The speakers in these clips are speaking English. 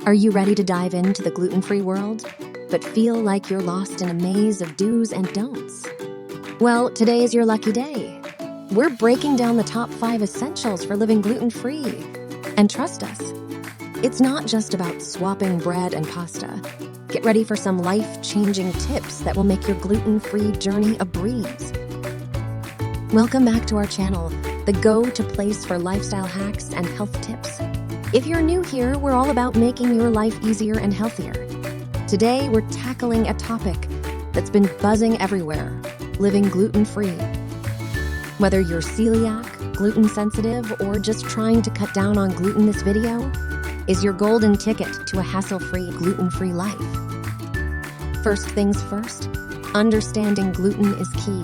Are you ready to dive into the gluten-free world, but feel like you're lost in a maze of do's and don'ts? Well, today is your lucky day. We're breaking down the top 5 essentials for living gluten-free. And trust us, it's not just about swapping bread and pasta. Get ready for some life-changing tips that will make your gluten-free journey a breeze. Welcome back to our channel, the go-to place for lifestyle hacks and health tips. If you're new here, we're all about making your life easier and healthier. Today, we're tackling a topic that's been buzzing everywhere: living gluten-free. Whether you're celiac, gluten-sensitive, or just trying to cut down on gluten, this video is your golden ticket to a hassle-free, gluten-free life. First things first, understanding gluten is key.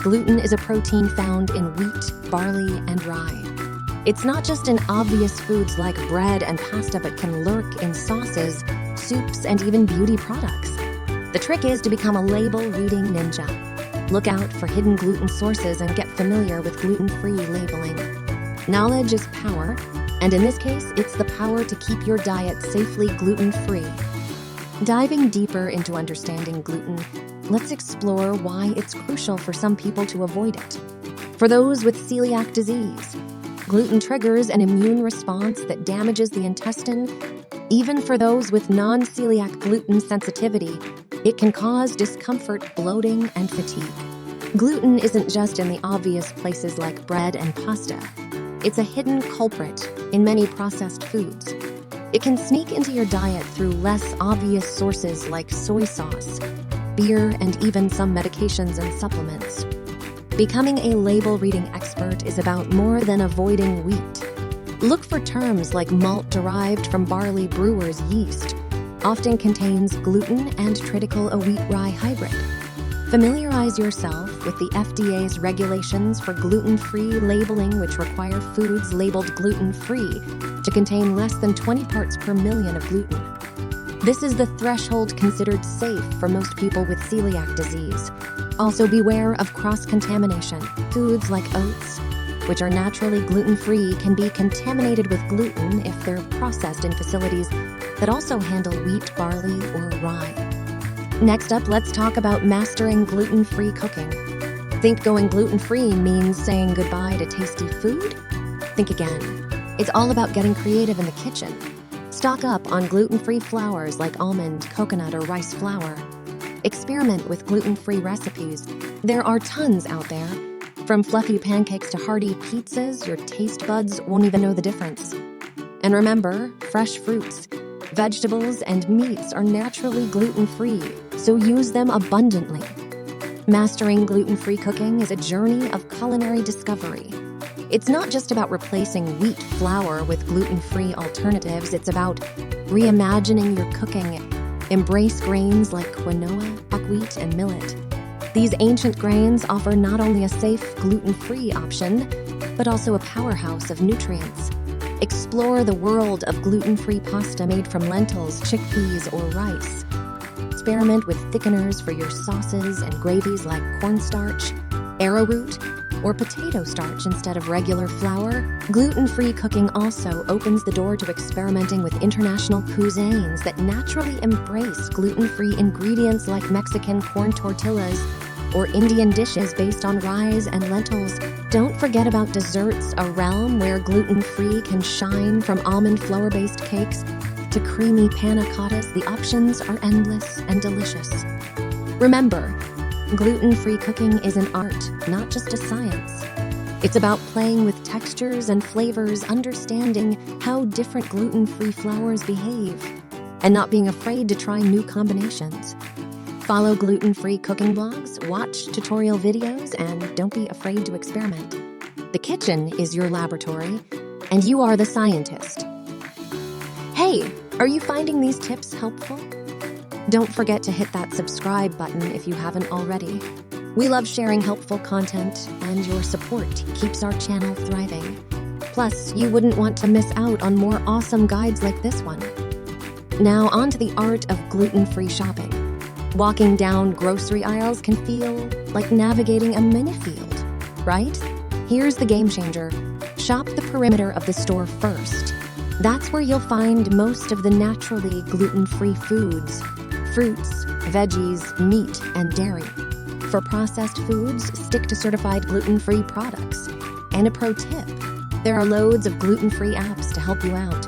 Gluten is a protein found in wheat, barley, and rye. It's not just in obvious foods like bread and pasta, but can lurk in sauces, soups, and even beauty products. The trick is to become a label-reading ninja. Look out for hidden gluten sources and get familiar with gluten-free labeling. Knowledge is power, and in this case, it's the power to keep your diet safely gluten-free. Diving deeper into understanding gluten, let's explore why it's crucial for some people to avoid it. For those with celiac disease, gluten triggers an immune response that damages the intestine. Even for those with non-celiac gluten sensitivity, it can cause discomfort, bloating, and fatigue. Gluten isn't just in the obvious places like bread and pasta. It's a hidden culprit in many processed foods. It can sneak into your diet through less obvious sources like soy sauce, beer, and even some medications and supplements. Becoming a label-reading expert is about more than avoiding wheat. Look for terms like malt derived from barley brewer's yeast, often contains gluten and triticale, a wheat-rye hybrid. Familiarize yourself with the FDA's regulations for gluten-free labeling, which require foods labeled gluten-free to contain less than 20 parts per million of gluten. This is the threshold considered safe for most people with celiac disease. Also beware of cross-contamination. Foods like oats, which are naturally gluten-free, can be contaminated with gluten if they're processed in facilities that also handle wheat, barley, or rye. Next up, let's talk about mastering gluten-free cooking. Think going gluten-free means saying goodbye to tasty food? Think again. It's all about getting creative in the kitchen. Stock up on gluten-free flours like almond, coconut, or rice flour. Experiment with gluten-free recipes. There are tons out there. From fluffy pancakes to hearty pizzas, your taste buds won't even know the difference. And remember, fresh fruits, vegetables, and meats are naturally gluten-free, so use them abundantly. Mastering gluten-free cooking is a journey of culinary discovery. It's not just about replacing wheat flour with gluten-free alternatives, it's about reimagining your cooking. Embrace grains like quinoa, buckwheat, and millet. These ancient grains offer not only a safe gluten-free option, but also a powerhouse of nutrients. Explore the world of gluten-free pasta made from lentils, chickpeas, or rice. Experiment with thickeners for your sauces and gravies like cornstarch, arrowroot, or potato starch instead of regular flour. Gluten-free cooking also opens the door to experimenting with international cuisines that naturally embrace gluten-free ingredients like Mexican corn tortillas or Indian dishes based on rice and lentils. Don't forget about desserts, a realm where gluten-free can shine. From almond flour-based cakes to creamy panna cottas, the options are endless and delicious. Remember, gluten-free cooking is an art, not just a science. It's about playing with textures and flavors, understanding how different gluten-free flours behave, and not being afraid to try new combinations. Follow gluten-free cooking blogs, watch tutorial videos, and don't be afraid to experiment. The kitchen is your laboratory, and you are the scientist. Hey, are you finding these tips helpful? Don't forget to hit that subscribe button if you haven't already. We love sharing helpful content, and your support keeps our channel thriving. Plus, you wouldn't want to miss out on more awesome guides like this one. Now, on to the art of gluten-free shopping. Walking down grocery aisles can feel like navigating a minefield, right? Here's the game changer. Shop the perimeter of the store first. That's where you'll find most of the naturally gluten-free foods: fruits, veggies, meat, and dairy. For processed foods, stick to certified gluten-free products. And a pro tip: there are loads of gluten-free apps to help you out.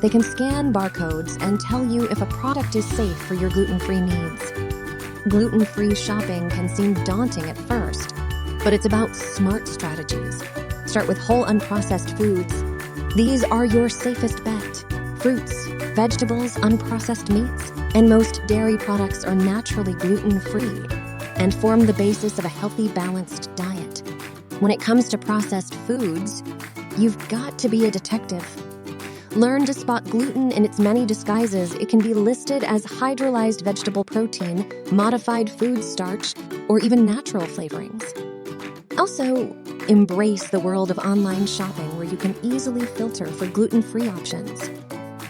They can scan barcodes and tell you if a product is safe for your gluten-free needs. Gluten-free shopping can seem daunting at first, but it's about smart strategies. Start with whole unprocessed foods. These are your safest bet. Fruits, vegetables, unprocessed meats, and most dairy products are naturally gluten-free and form the basis of a healthy, balanced diet. When it comes to processed foods, you've got to be a detective. Learn to spot gluten in its many disguises. It can be listed as hydrolyzed vegetable protein, modified food starch, or even natural flavorings. Also, embrace the world of online shopping where you can easily filter for gluten-free options.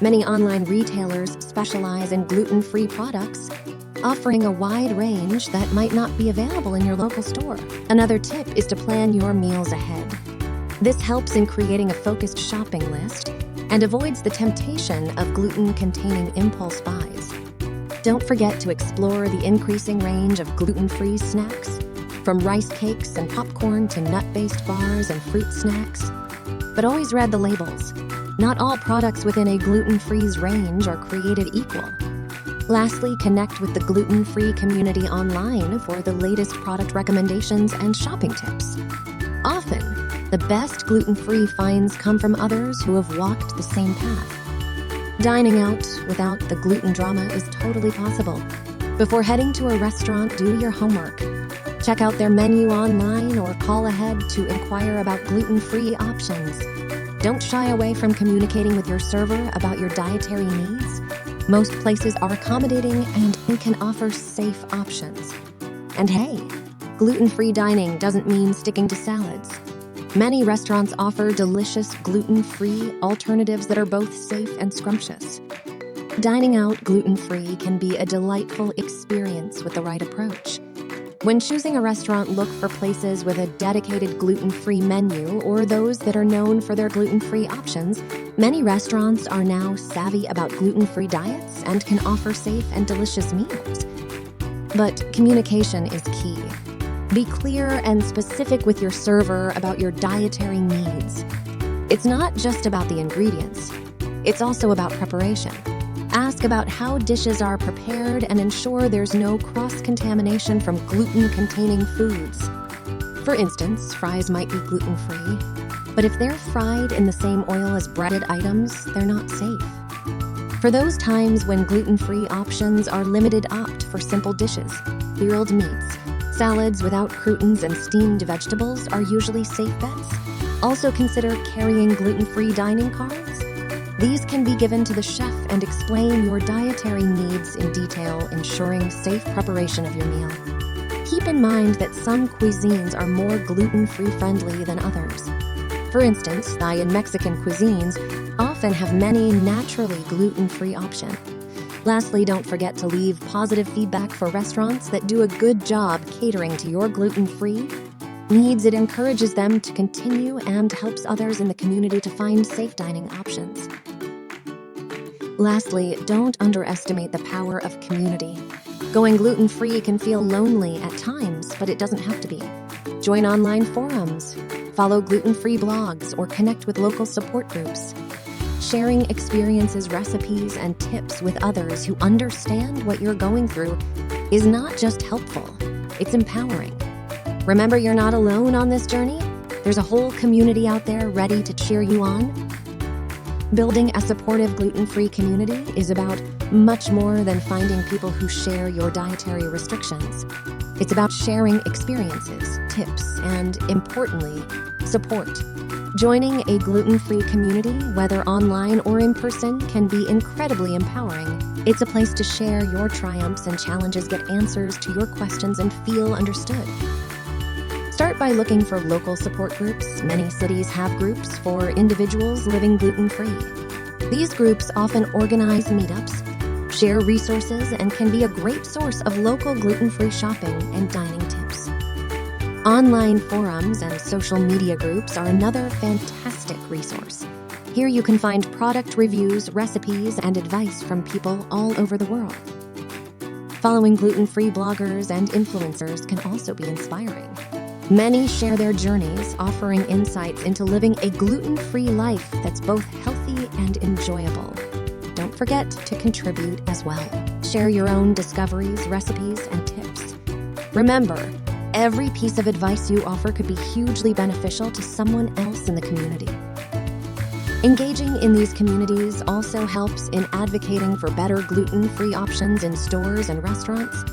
Many online retailers specialize in gluten-free products, offering a wide range that might not be available in your local store. Another tip is to plan your meals ahead. This helps in creating a focused shopping list and avoids the temptation of gluten-containing impulse buys. Don't forget to explore the increasing range of gluten-free snacks, from rice cakes and popcorn to nut-based bars and fruit snacks. But always read the labels. Not all products within a gluten-free range are created equal. Lastly, connect with the gluten-free community online for the latest product recommendations and shopping tips. Often, the best gluten-free finds come from others who have walked the same path. Dining out without the gluten drama is totally possible. Before heading to a restaurant, do your homework. Check out their menu online or call ahead to inquire about gluten-free options. Don't shy away from communicating with your server about your dietary needs. Most places are accommodating and can offer safe options. And hey, gluten-free dining doesn't mean sticking to salads. Many restaurants offer delicious gluten-free alternatives that are both safe and scrumptious. Dining out gluten-free can be a delightful experience with the right approach. When choosing a restaurant, look for places with a dedicated gluten-free menu or those that are known for their gluten-free options. Many restaurants are now savvy about gluten-free diets and can offer safe and delicious meals. But communication is key. Be clear and specific with your server about your dietary needs. It's not just about the ingredients. It's also about preparation. Ask about how dishes are prepared and ensure there's no cross-contamination from gluten-containing foods. For instance, fries might be gluten-free, but if they're fried in the same oil as breaded items, they're not safe. For those times when gluten-free options are limited, opt for simple dishes. Grilled meats, salads without croutons, and steamed vegetables are usually safe bets. Also consider carrying gluten-free dining cards. These can be given to the chef and explain your dietary needs in detail, ensuring safe preparation of your meal. Keep in mind that some cuisines are more gluten-free friendly than others. For instance, Thai and Mexican cuisines often have many naturally gluten-free options. Lastly, don't forget to leave positive feedback for restaurants that do a good job catering to your gluten-free needs. It encourages them to continue and helps others in the community to find safe dining options. Lastly, don't underestimate the power of community. Going gluten-free can feel lonely at times, but it doesn't have to be. Join online forums, follow gluten-free blogs, or connect with local support groups. Sharing experiences, recipes, and tips with others who understand what you're going through is not just helpful, it's empowering. Remember, you're not alone on this journey. There's a whole community out there ready to cheer you on. Building a supportive gluten-free community is about much more than finding people who share your dietary restrictions. It's about sharing experiences, tips, and, importantly, support. Joining a gluten-free community, whether online or in person, can be incredibly empowering. It's a place to share your triumphs and challenges, get answers to your questions, and feel understood. Start by looking for local support groups. Many cities have groups for individuals living gluten-free. These groups often organize meetups, share resources, and can be a great source of local gluten-free shopping and dining tips. Online forums and social media groups are another fantastic resource. Here you can find product reviews, recipes, and advice from people all over the world. Following gluten-free bloggers and influencers can also be inspiring. Many share their journeys, offering insights into living a gluten-free life that's both healthy and enjoyable. Don't forget to contribute as well. Share your own discoveries, recipes, and tips. Remember, every piece of advice you offer could be hugely beneficial to someone else in the community. Engaging in these communities also helps in advocating for better gluten-free options in stores and restaurants.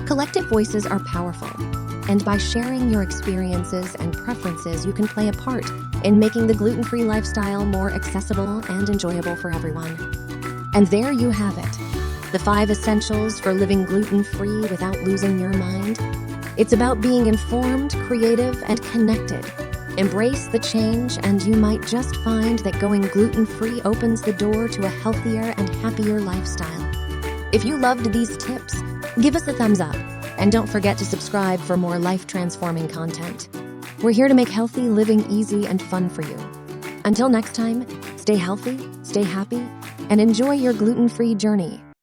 Collective voices are powerful, and by sharing your experiences and preferences, you can play a part in making the gluten-free lifestyle more accessible and enjoyable for everyone. And there you have it, the 5 essentials for living gluten-free without losing your mind. It's about being informed, creative, and connected. Embrace the change, and you might just find that going gluten-free opens the door to a healthier and happier lifestyle. If you loved these tips, give us a thumbs up, and don't forget to subscribe for more life-transforming content. We're here to make healthy living easy and fun for you. Until next time, stay healthy, stay happy, and enjoy your gluten-free journey.